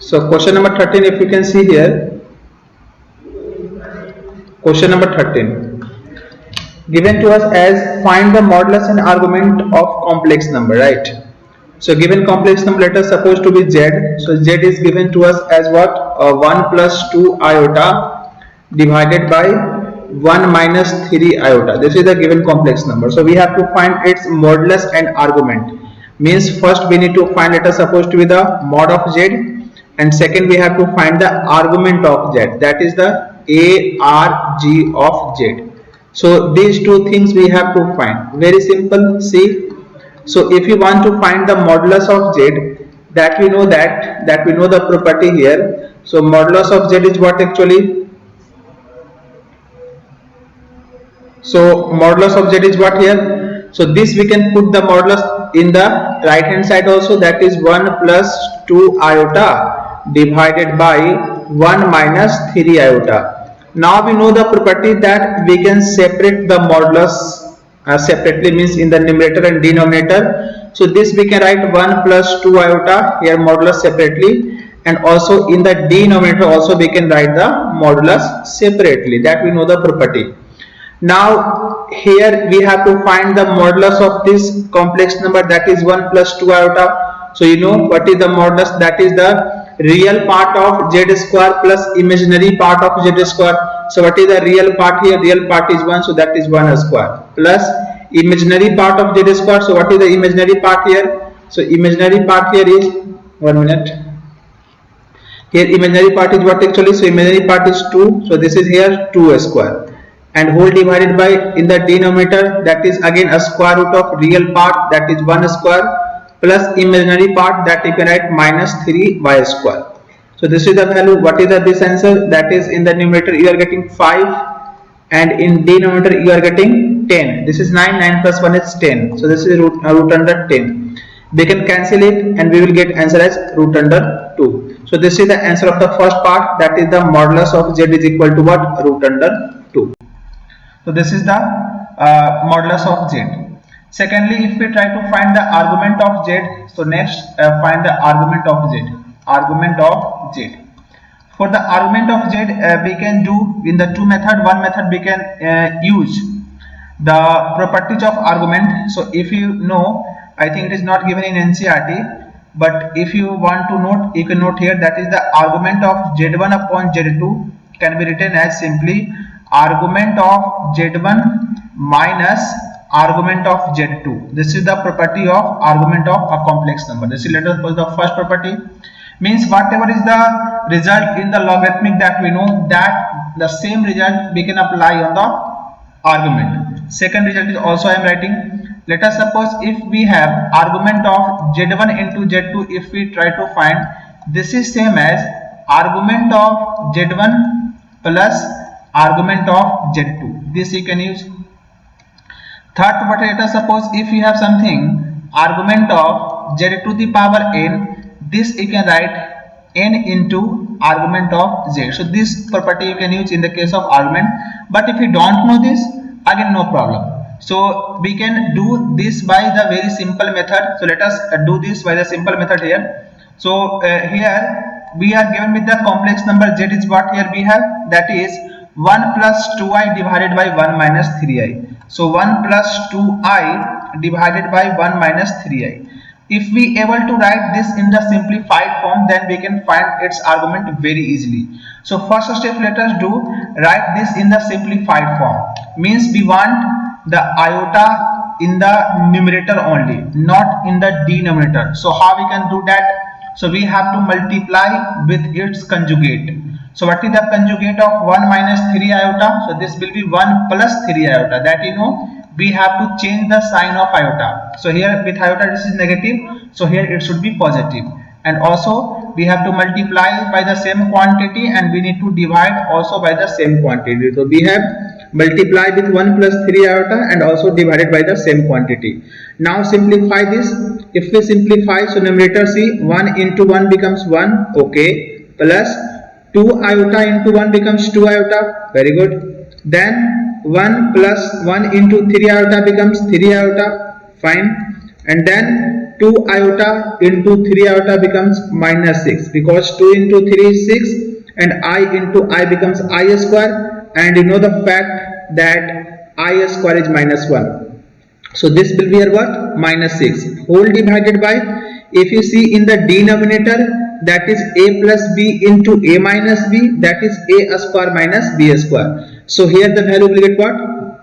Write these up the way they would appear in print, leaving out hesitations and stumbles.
So question number 13, if you can see here, question number 13 given to us as find the modulus and argument of complex number, right? So given complex number, let us suppose to be z. So z is given to us as what? 1 plus 2 iota divided by 1 minus 3 iota. This is the given complex number. So we have to find its modulus and argument. Means first we need to find, let us suppose to be the mod of z, and second we have to find the argument of z, that is the arg of z. So these two things we have to find. Very simple. See, so if you want to find the modulus of z, that we know that we know the property here. So modulus of z is what actually? So modulus of z is what here? So this we can put the modulus in the right hand side also, that is 1 plus 2 iota divided by 1 minus 3 iota. Now we know the property that we can separate the modulus separately, means in the numerator and denominator. So this we can write 1 plus 2 iota here modulus separately, and also in the denominator also we can write the modulus separately. That we know the property. Now here we have to find the modulus of this complex number, that is 1 plus 2 iota. So you know what is the modulus? That is the real part of z square plus imaginary part of z square. So what is the real part here? Real part is 1, so that is 1 square, plus imaginary part of z square. So what is the imaginary part here? So imaginary part here is, 1 minute, here imaginary part is what actually? So imaginary part is 2, so this is here 2 square, and whole divided by in the denominator, that is again a square root of real part, that is 1 square, plus imaginary part, that you can write minus 3y square. So this is the value. What is this answer? That is in the numerator you are getting 5, and in denominator you are getting 10. This is 9, 9 plus 1 is 10. So this is root under 10. We can cancel it and we will get answer as root under 2. So this is the answer of the first part, that is the modulus of z is equal to what? Root under 2. So this is the modulus of z. Secondly, if we try to find the argument of z, so next find the argument of z. Argument of z. For the argument of z, we can do in the two method. One method we can use the properties of argument. So if you know, I think it is not given in NCERT, but if you want to note, you can note here, that is the argument of z1 upon z2 can be written as simply argument of z1 minus argument of z2. This is the property of argument of a complex number. This is, let us suppose, the first property. Means whatever is the result in the logarithmic, that we know that the same result we can apply on the argument. Second result is also I am writing. Let us suppose if we have argument of z1 into z2, if we try to find, this is same as argument of z1 plus argument of z2. This you can use. Third property, let us suppose if you have something argument of z to the power n, this you can write n into argument of z. So this property you can use in the case of argument. But if you don't know this, again no problem. So we can do this by the very simple method. So let us do this by the simple method here. So here we are given with the complex number z is what here we have, that is 1 plus 2i divided by 1 minus 3i. So 1 plus 2i divided by 1 minus 3i. If we able to write this in the simplified form, then we can find its argument very easily. So first step, let us do write this in the simplified form. Means we want the iota in the numerator only, not in the denominator. So how we can do that? So we have to multiply with its conjugate. So what is the conjugate of 1 minus 3 iota? So this will be 1 plus 3 iota. That you know, we have to change the sign of iota. So here with iota this is negative, so here it should be positive. And also we have to multiply by the same quantity, and we need to divide also by the same quantity. So we have multiply with 1 plus 3 iota and also divided by the same quantity. Now simplify this. If we simplify, so numerator, see, 1 into 1 becomes 1, okay, plus 2 iota into 1 becomes 2 iota, very good. Then 1 plus 1 into 3 iota becomes 3 iota, fine. And then 2 iota into 3 iota becomes minus 6, because 2 into 3 is 6 and I into I becomes I square, and you know the fact that I square is minus 1. So this will be here what? Minus 6 whole divided by, if you see in the denominator, that is a plus b into a minus b, that is a square minus b square. So here the value will get what?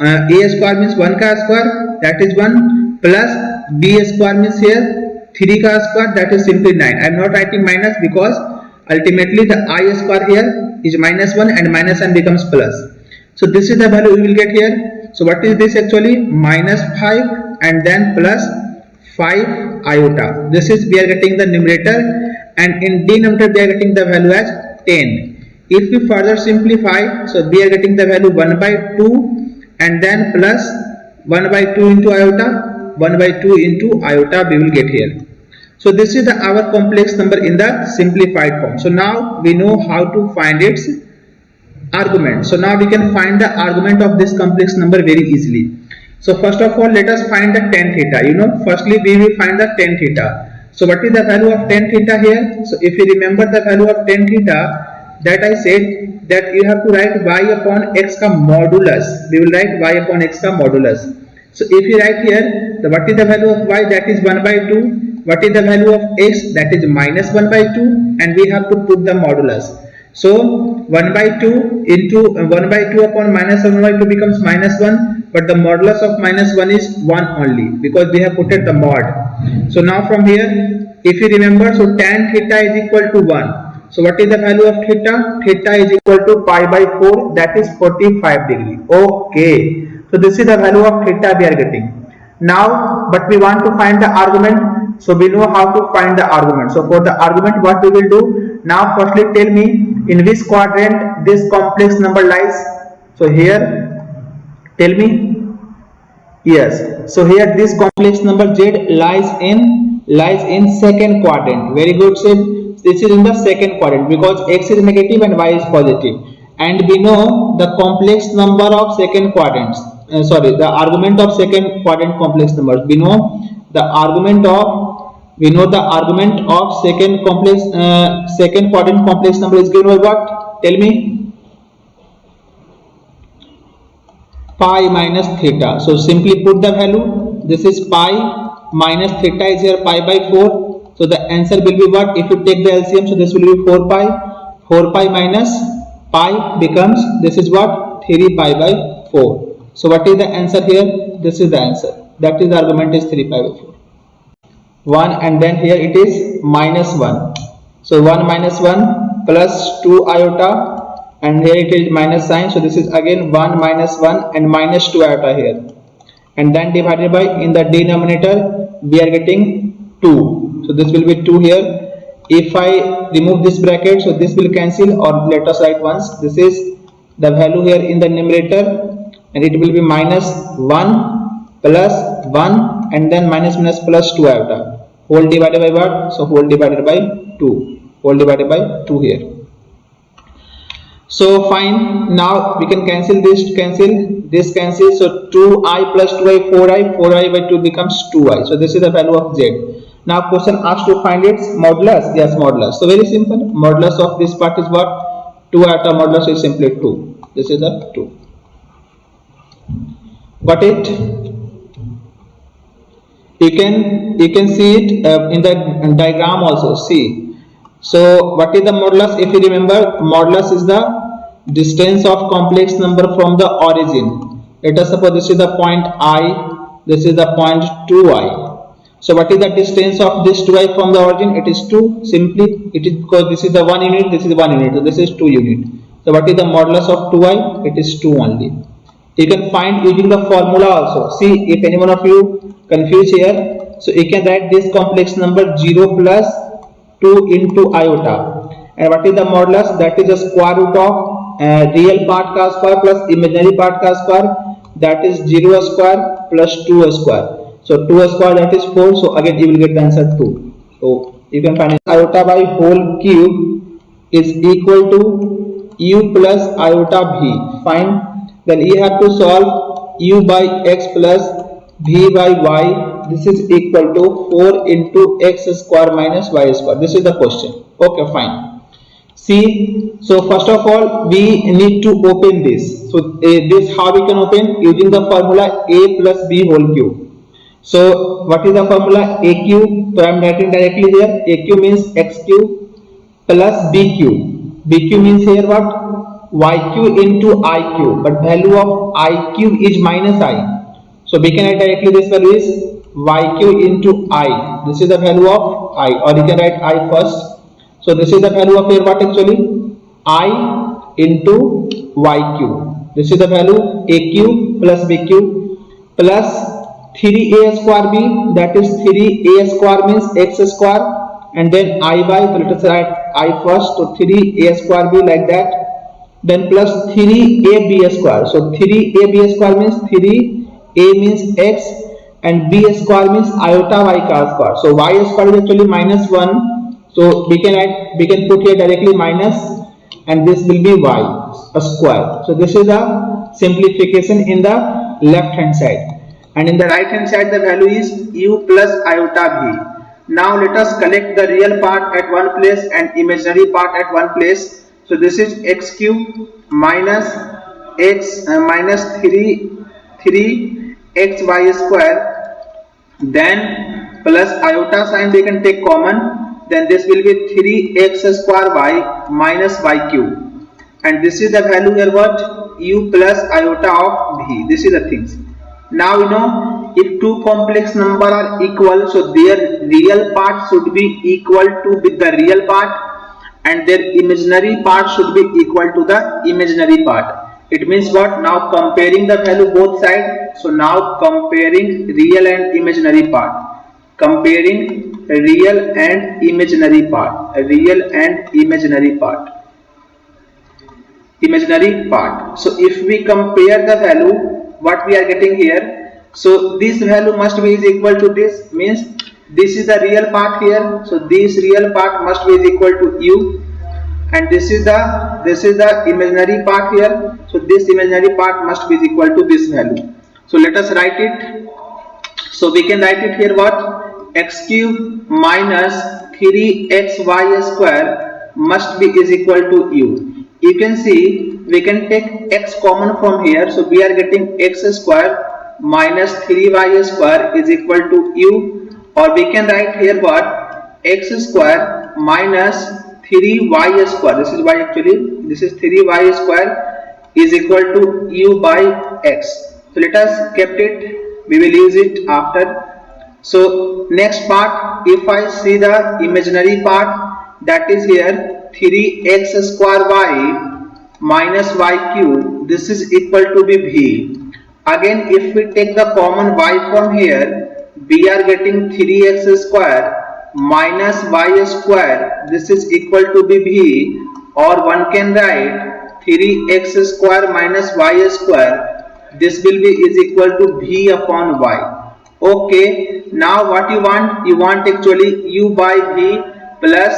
A square means 1 ka square, that is 1, plus b square means here 3 ka square, that is simply 9. I am not writing minus because ultimately the I square here is minus 1 and minus 1 becomes plus. So this is the value we will get here. So what is this actually? Minus 5 and then plus 5 iota. This is we are getting the numerator, and in denominator we are getting the value as 10. If we further simplify, so we are getting the value 1 by 2 and then plus 1 by 2 into iota, 1 by 2 into iota we will get here. So this is the our complex number in the simplified form. So now we know how to find its argument. So now we can find the argument of this complex number very easily. So first of all, let us find the tan theta. Firstly we will find the tan theta. So what is the value of tan theta here? So if you remember the value of tan theta, that I said that you have to write y upon x ka modulus. We will write y upon x ka modulus. So if you write here, what is the value of y? That is 1 by 2. What is the value of x? That is minus 1 by 2, and we have to put the modulus. So 1 by 2 into 1 by 2 upon minus 1 by 2 becomes minus 1, but the modulus of minus 1 is 1 only, because we have put it the mod. So now from here, if you remember, so tan theta is equal to 1. So what is the value of theta? Theta is equal to pi by 4, that is 45 degree. Okay, so this is the value of theta we are getting. Now, but we want to find the argument, so we know how to find the argument. So for the argument, what we will do? Now firstly tell me in which quadrant this complex number lies. So here, tell me. Yes, so here this complex number z lies in second quadrant. Very good, Sid. This is in the second quadrant because x is negative and y is positive, and we know the complex number of second quadrants. The argument of second quadrant complex numbers. We know the argument of second quadrant complex number is given by what? Tell me. Pi minus theta. So simply put the value. This is pi minus theta is here pi by 4. So the answer will be what? If you take the LCM, so this will be 4 pi. 4 pi minus pi becomes, this is what? 3 pi by 4. So what is the answer here? This is the answer. That is the argument is 3 pi by 4. 1, and then here it is minus 1. So 1 minus 1 plus 2 iota, and here it is minus sign. So this is again 1 minus 1 and minus 2 iota here. And then divided by, in the denominator we are getting 2. So this will be 2 here. If I remove this bracket, so this will cancel, or let us write once. This is the value here in the numerator, and it will be minus 1 plus 1 and then minus plus 2 iota. Whole divided by what? So whole divided by 2. Whole divided by 2 here. So fine. Now we can cancel this, cancel. So 2i plus 2i, 4i by 2 becomes 2i. So this is the value of z. Now question asks to find its modulus. Yes, modulus. So very simple. Modulus of this part is what? 2 iota modulus is simply 2. This is the 2. Got it? You can see it in the diagram also. See. So what is the modulus? If you remember, modulus is the distance of complex number from the origin. Let us suppose this is the point I, this is the point 2i. So what is the distance of this 2i from the origin? It is 2. Simply it is because this is the 1 unit, this is 1 unit, so this is 2 unit. So what is the modulus of 2i? It is 2 only. You can find using the formula also. See, if any one of you confused here, so you can write this complex number 0 plus 2 into iota. And what is the modulus? That is the square root of real part ka square plus imaginary part ka square. That is 0 square plus 2 square. So 2 square, that is 4. So again you will get the answer 2. So you can find iota by whole cube is equal to u plus iota v. Fine. Then you have to solve u by x plus v by y this is equal to 4 into x square minus y square. This is the question. Okay, fine. See, so first of all we need to open this. So this how we can open? Using the formula a plus b whole cube. So what is the formula? A cube. So I am writing directly here. A cube means x cube plus b cube. B cube means here what? Y cube into I cube. But value of I cube is minus I. So we can write directly this value is y cube into I. This is the value of I, or you can write I first. So this is the value of here what actually? I into y cube. This is the value a cube plus b cube plus 3a square b, that is 3a square means x square, and then I by, so let us write I first, so 3a square b like that, then plus 3ab square. So 3ab square means 3a means x and b square means iota y square. So y square is actually minus 1. So we can put here directly minus, and this will be y square. So this is the simplification in the left hand side, and in the right hand side the value is u plus iota v. Now let us collect the real part at one place and imaginary part at one place. So this is x cube minus x minus 3xy square, then plus iota sign we can take common, then this will be 3x square y minus y cube, and this is the value here what? U plus iota of v. This is the things. Now you know, if two complex number are equal, so their real part should be equal to with the real part, and their imaginary part should be equal to the imaginary part. It means what? Now comparing the value both sides. So now comparing real and imaginary part. Comparing real and imaginary part. Real and imaginary part. Imaginary part. So if we compare the value, what we are getting here? So this value must be is equal to this. Means this is the real part here. So this real part must be is equal to u, and this is the imaginary part here. So this imaginary part must be equal to this value. So let us write it. So we can write it here what? X cube minus 3xy square must be is equal to u. You can see we can take x common from here. So we are getting x square minus 3y square is equal to u, or we can write here what? X square minus 3y square, this is y actually, this is 3y square is equal to u by x. So let us kept it, we will use it after. So next part, if I see the imaginary part, that is here 3x square y minus y cube, this is equal to be v. Again if we take the common y from here, we are getting 3x square minus y square, this is equal to be v, or one can write 3x square minus y square, this will be is equal to v upon y. Okay, now what you want? You want actually u by v plus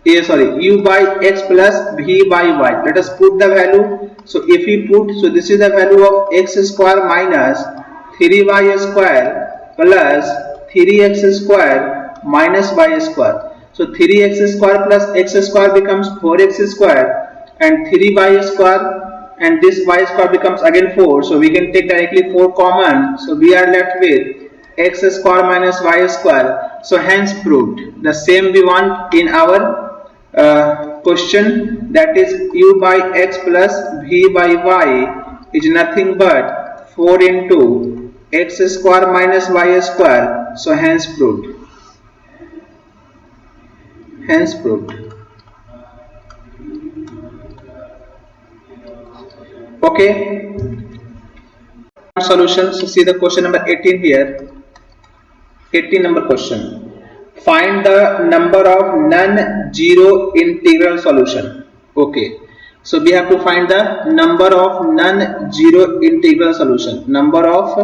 u by x plus v by y. Let us put the value. So if we put, so this is the value of x square minus 3y square plus 3x square minus y square. So 3x square plus x square becomes 4x square, and 3y square and this y square becomes again 4. So we can take directly 4 common. So we are left with x square minus y square. So hence proved. The same we want in our question, that is u by x plus v by y is nothing but 4 into x square minus y square. So hence proved. Hence proved. Okay. Solutions. So see the question number 18 here. 18 number question. Find the number of non-zero integral solution. Okay. So we have to find the number of non-zero integral solution. Number of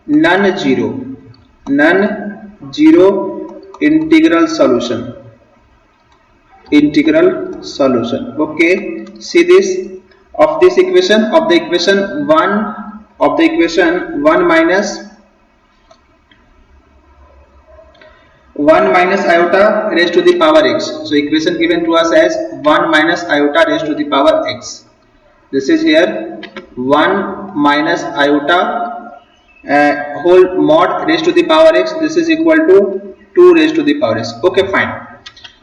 non-zero integral solution. Integral solution. Okay. See this. Of this equation, of the equation 1 minus 1 minus iota raised to the power x. So equation given to us as 1 minus iota raised to the power x. This is here 1 minus iota whole mod raised to the power x. This is equal to 2 raised to the power x. Okay, fine.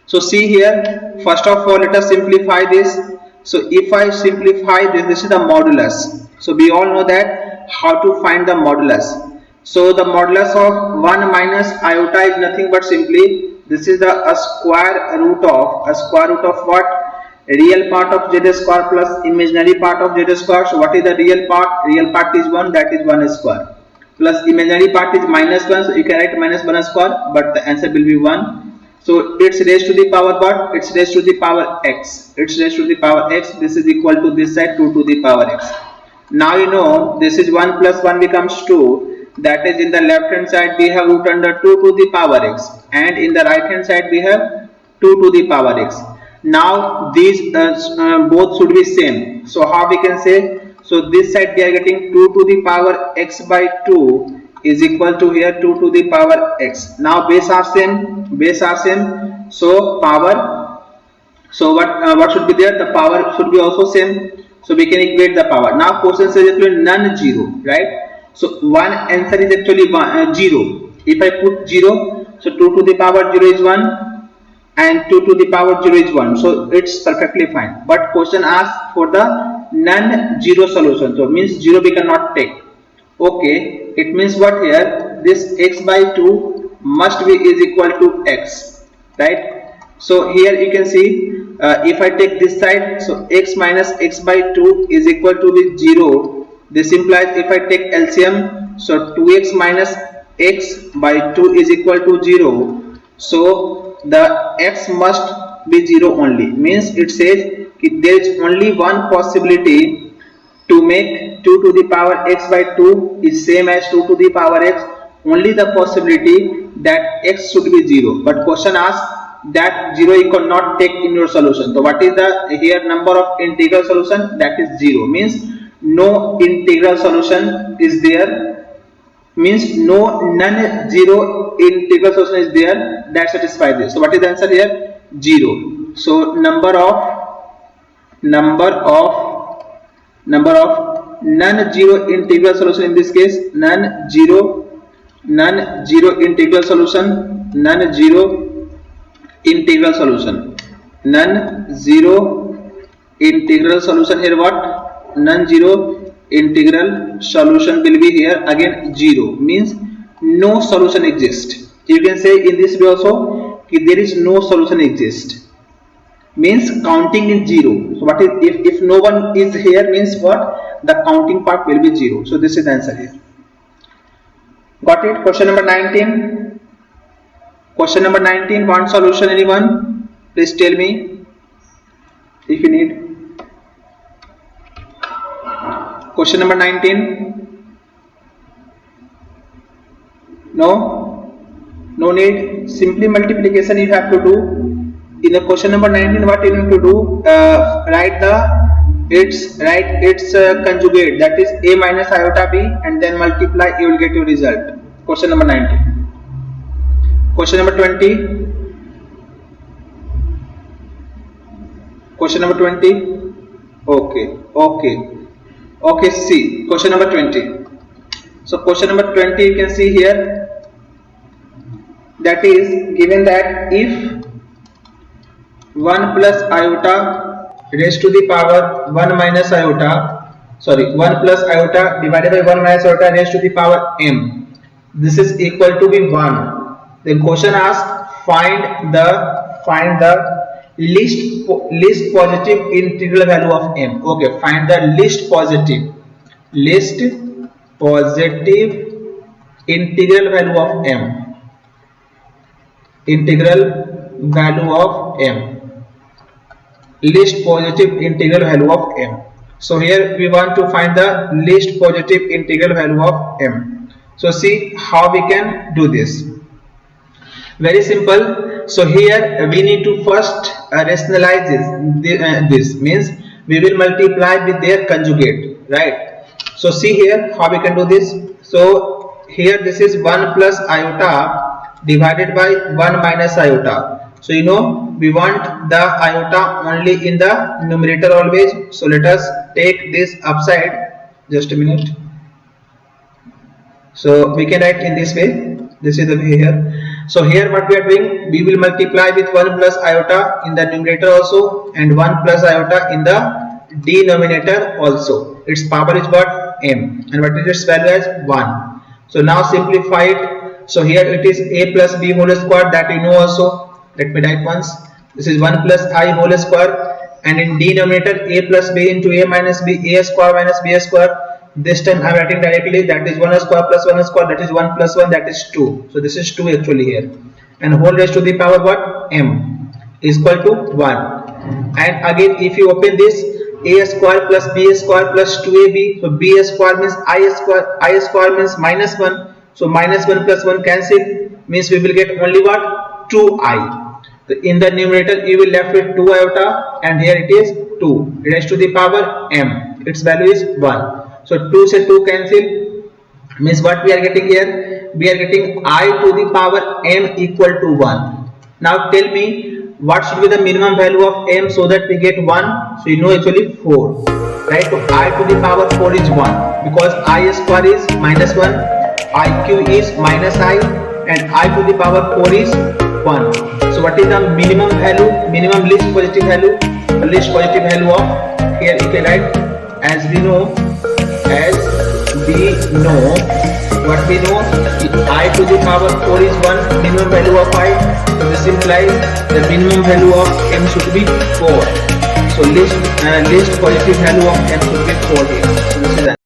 So see here, first of all let us simplify this. So if I simplify this is the modulus. So we all know that how to find the modulus. So the modulus of 1 minus iota is nothing but simply this is the a square root of what? Real part of z square plus imaginary part of z square. So what is the real part? Real part is 1, that is 1 square, plus imaginary part is minus 1, so you can write minus 1 square, but the answer will be 1. So it's raised to the power what? It's raised to the power x. It's raised to the power x. This is equal to this side 2 to the power x. Now you know this is 1 plus 1 becomes 2. That is in the left hand side we have root under 2 to the power x, and in the right hand side we have 2 to the power x. Now these both should be same. So how we can say? So this side we are getting 2 to the power x by 2 is equal to here 2 to the power x. Now base are same. So power. So what should be there? The power should be also same. So we can equate the power. Now question says actually non-zero, right? So one answer is actually 0. If I put 0, so 2 to the power 0 is 1 and 2 to the power 0 is 1. So it's perfectly fine. But question asks for the non-zero solution. So means 0 we cannot take. Okay, it means what here? This x by 2 must be is equal to x, right? So here you can see if I take this side, so x minus x by 2 is equal to the 0. This implies if I take LCM, so 2x minus x by 2 is equal to 0. So the x must be 0 only. Means it says there is only one possibility to make 2 to the power x by 2 is same as 2 to the power x. Only the possibility that x should be 0. But question asks that 0 you cannot take in your solution. So what is the here number of integral solution? That is 0. Means no integral solution is there, means no non-zero integral solution is there that satisfies this. So what is the answer here? 0. So number of non-zero integral solution in this case, non-zero integral solution, non-zero integral solution here what? Non-zero integral solution will be here again 0, means no solution exists. You can say in this way also there is no solution exist, means counting in 0. So what is if no one is here, means what? The counting part will be 0. So this is the answer here. Got it? Question number 19. Question number 19, want solution anyone? Please tell me if you need. Question number 19. No need. Simply multiplication you have to do. In the question number 19, what you need to do? Write its conjugate, that is a minus iota b, and then multiply. You will get your result. Question number 19. Question number 20. Question number 20. Okay, see question number 20. So question number 20 you can see here, that is given that if 1 plus iota raised to the power 1 minus iota, 1 plus iota divided by 1 minus iota raised to the power m, this is equal to be 1. The question asks find the least positive integral value of m. Okay, find the least positive integral value of m. Least positive integral value of m. So here we want to find the least positive integral value of m. So see how we can do this. Very simple. So here we need to first rationalize this means we will multiply with their conjugate, right? So see here how we can do this. So here this is 1 plus iota divided by 1 minus iota. So you know we want the iota only in the numerator always. So let us take this upside. Just a minute. So we can write in this way. This is the way here. So here what we are doing, we will multiply with 1 plus iota in the numerator also and 1 plus iota in the denominator also. Its power is what? M, and what is its value as 1. So now simplify it. So here it is a plus b whole square, that you know also. Let me write once. This is 1 plus I whole square, and in denominator a plus b into a minus b, a square minus b square. This time I am writing directly, that is 1 square plus 1 square, that is 1 plus 1, that is 2. So this is 2 actually here, and whole raised to the power what? M is equal to 1. And again if you open this, a square plus b square plus 2ab, so b square means I square means minus 1, so minus 1 plus 1 cancel, means we will get only what? 2i. So in the numerator you will left with 2 iota, and here it is 2 raised to the power m, its value is 1. So 2 से 2 cancel, means what we are getting here? We are getting I to the power m equal to 1. Now tell me what should be the minimum value of m so that we get 1? So you know actually 4, right? So I to the power 4 is 1, because I square is minus 1, IQ is minus I, and I to the power 4 is 1. So what is the minimum value? Minimum least positive value? The least positive value of, here you can write as we know, what we know, I to the power 4 is 1, minimum value of I. So this implies the minimum value of m should be 4. So least positive value of m should be 4 here. So this is